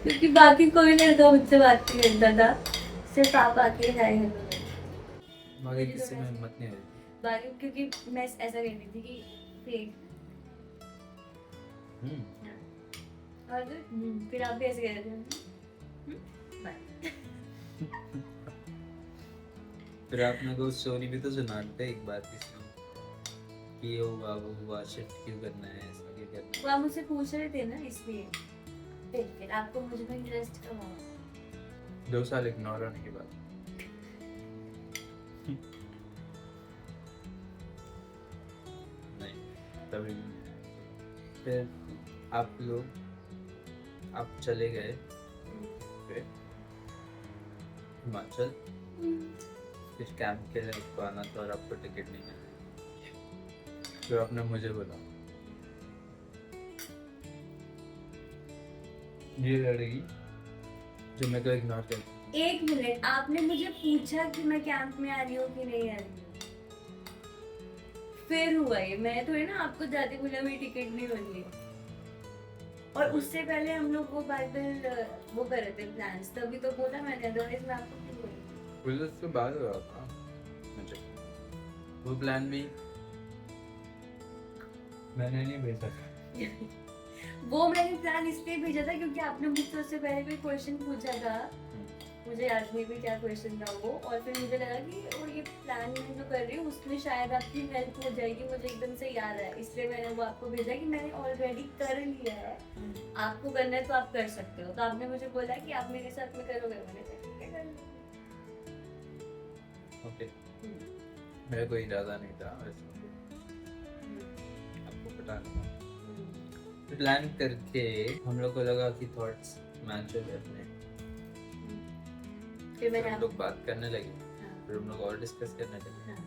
क्योंकि बाकी कोई लड़का मुझसे बात नहीं करता था, सिर्फ आप आके हाय हेलो। बाकी मुझे किसी थोड़ा में सा हिम्मत नहीं होती। बाकी, क्योंकि मैं ऐसा कहती थी कि फेक। हम्म। और फिर आप भी ऐसे कह रहे थे बाय। फिर आप मेरे को स्टोरी भी तो सुनाते एक बार किसी कि ये हुआ वो हुआ, शिफ्ट क्यों करना है, ऐसा क्यों करना वो आप मुझसे पूछ रहे थे ना, इसलिए। फिर आपको मुझ में इंटरेस्ट कब आया? है। 2 साल इग्नोर होने के बाद। नहीं, तभी नहीं। फिर आप लोग आप चले गए फिर हिमाचल, फिर कैंप के लिए आपको आना था और आपको टिकट नहीं मिला। फिर आपने मुझे बोला ये लड़की जो मेरे को इग्नोर कर। एक मिनट, आपने मुझे पूछा कि मैं कैंप में आ रही हूँ कि नहीं आ रही हूँ, फिर हुआ ये। मैं थोड़ी ना आपको जाते बोला मेरी टिकट नहीं बन रही। और उससे पहले हम लोग वो बाइबल वो कर रहे थे प्लान्स, तभी तो बोला मैंने, अदरवाइज मैं आपको क्यों बोलूं? फिर उसके बाद हुआ था मुझे वो प्लान भी मैंने नहीं भेजा था। वो मैंने प्लान इसलिए भेजा था क्योंकि आपने मुझसे उससे पहले कोई क्वेश्चन पूछा था, मुझे याद नहीं भी क्या क्वेश्चन था वो, और फिर मुझे लगा कि और ये प्लान मैं जो कर रही हूँ उसमें शायद आपकी हेल्प हो जाएगी, मुझे एकदम से याद आया, इसलिए मैंने वो आपको भेजा कि मैंने ऑलरेडी कर लिया है, आपको करना है तो आप कर सकते हो। तो आपने मुझे बोला कि आप मेरे साथ में करोगे, मैंने कहा ठीक है कर लो। ओके, मेरा कोई इरादा नहीं था वैसे, आपको पता नहीं। प्लान करके हम लोग को लगा कि थॉट्स मैच हो गए अपने, फिर फिर मैंने हम लोग बात करने लगे, हाँ, फिर हम लोग और डिस्कस करने लगे, हाँ,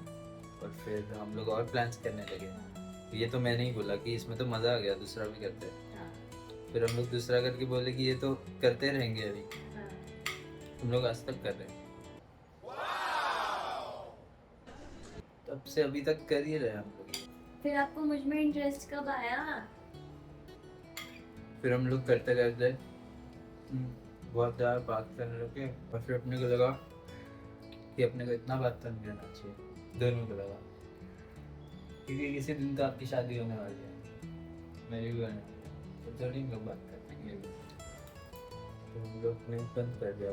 और फिर हम लोग और प्लान्स करने लगे। तो ये तो मैंने ही बोला कि इसमें तो मज़ा आ गया, दूसरा भी करते हैं। हाँ, फिर हम लोग दूसरा करके बोले कि ये तो करते रहेंगे अभी, हाँ। हम लोग आज तक कर रहे हैं, तब से अभी तक कर ही रहे हैं हम लोग। फिर आपको मुझ में इंटरेस्ट कब आया? फिर हम लोग करते करते बहुत ज़्यादा बात करने लगे, और फिर अपने को लगा कि अपने को इतना बात करने रहना चाहिए, दोनों को लगा, क्योंकि किसी दिन तो आपकी शादी होने वाली है, मेरी भी होने वाली है, तो थोड़ी हम लोग बात करेंगे। तो हम लोग ने बंद कर दिया,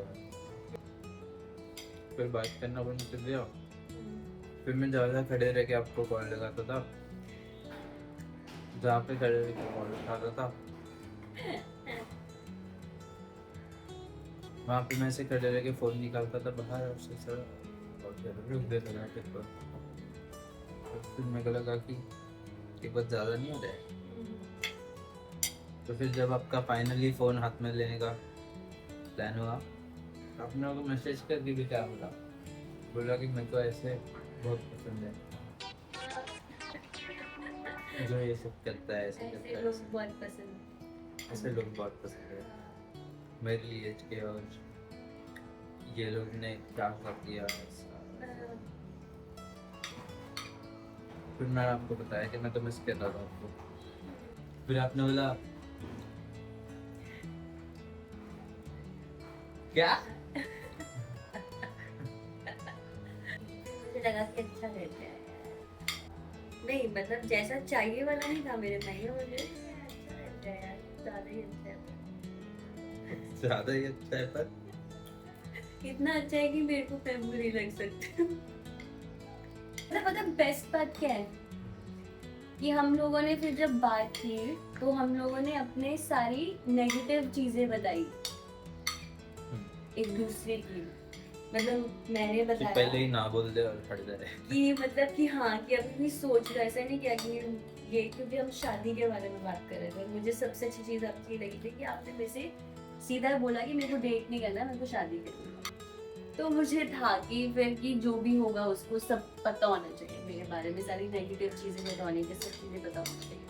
फिर बात करना बंद कर दिया। फिर मैं ज़्यादा खड़े रह के आपको कॉल लगाता था, जहाँ पे खड़े रह के कॉल उठाता था वहाँ पे मैं ऐसे खड़े रह के फ़ोन निकालता था बाहर, और उससे सर और फिर रुक देता था फिर तो। फिर मेरे को लगा कि ये बहुत ज़्यादा नहीं हो रहा है। तो फिर जब आपका फाइनली फ़ोन हाथ में लेने का प्लान हुआ, आपने को मैसेज करके भी क्या बोला, बोला कि मेरे को ऐसे बहुत पसंद है जो ये सब करता है, ऐसे करता ऐसे है, लोग बहुत पसंद। ऐसे लोग बहुत पसंद है मेरी एज के, और ये लोग ने क्या कर दिया ऐसा। फिर मैंने आपको बताया कि मैं तो मिस कर रहा था आपको, फिर आपने बोला क्या। मुझे लगा कि अच्छा रहता है, नहीं मतलब जैसा चाहिए वाला नहीं था मेरे भाई, मुझे अच्छा रहता है यार, ज्यादा ही अच्छा है। ज़्यादा ही अच्छा है, पर इतना अच्छा है कि मेरे को मैं बुरी लग सकती हूँ। मतलब पता बेस्ट बात क्या है कि हम लोगों ने फिर जब बात की तो हम लोगों ने अपने सारी नेगेटिव चीजें बताई एक दूसरे की, मतलब मैंने कि बताया पहले ही ना बोल दे और फट जाए। कि मतलब कि हाँ कि अभी भी सोच रहा, ऐसा नहीं किया कि ये, क्योंकि हम शादी के बारे में बात कर रहे थे, मुझे सबसे अच्छी चीज आपकी लगी थी कि आपने मेरे से सीधा बोला कि मेरे को डेट नहीं करना, मेरे को शादी करनी है। तो मुझे था कि फिर कि जो भी होगा उसको सब पता होना चाहिए मेरे बारे में, सारी नेगेटिव चीजें पता होनी चाहिए, सब चीजें पता होनी चाहिए।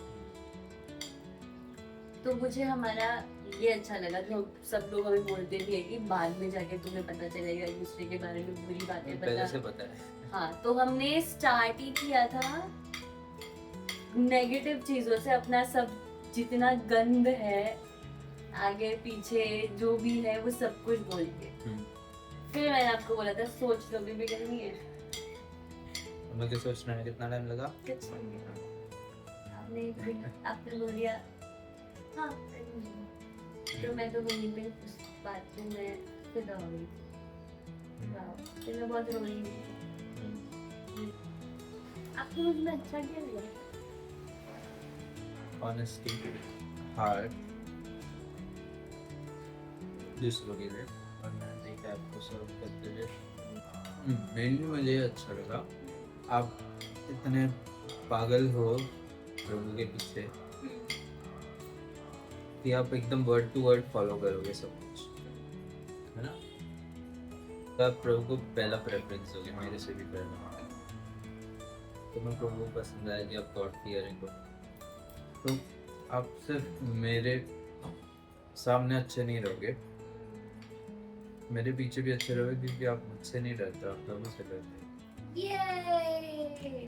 तो मुझे हमारा ये अच्छा लगा कि सब लोग हमें बोलते भी है कि बाद में जाके तुम्हें पता चलेगा एक दूसरे के बारे में बुरी बातें पहले से पता है। हाँ, तो हमने स्टार्ट ही किया था नेगेटिव चीजों से, अपना सब जितना गंद है आगे पीछे जो भी है वो सब कुछ बोल के। हम्म। फिर मैंने आपको बोला था सोच लो, अभी भी करनी है। मुझे सोचने में कितना टाइम लगा? कुछ नहीं है। आपने बोल दिया हाँ तो मैं तो वहीं पे उस बात में फिदा हो गई। वाह, फिर मैं बहुत रोई। आपको मुझ में अच्छा क्या लगा? ऑनेस्टी, हार्ट, दूसरों के लिए, और मैं देखा आपको सर्व करते हुए मेनली मुझे ये अच्छा लगा आप इतने पागल हो प्रभु के पीछे कि आप एकदम वर्ड टू वर्ड फॉलो करोगे सब कुछ, है ना? तो आप प्रभु को पहला प्रेफरेंस दोगे, मेरे से भी पहला। तो मैं प्रभु को पसंद आया कि आप गॉड फियरिंग हो, तो आप सिर्फ मेरे सामने अच्छे नहीं रहोगे, मेरे पीछे भी अच्छे रहोगे, क्योंकि आप मुझसे नहीं डरते, आप प्रभु से डरते। ये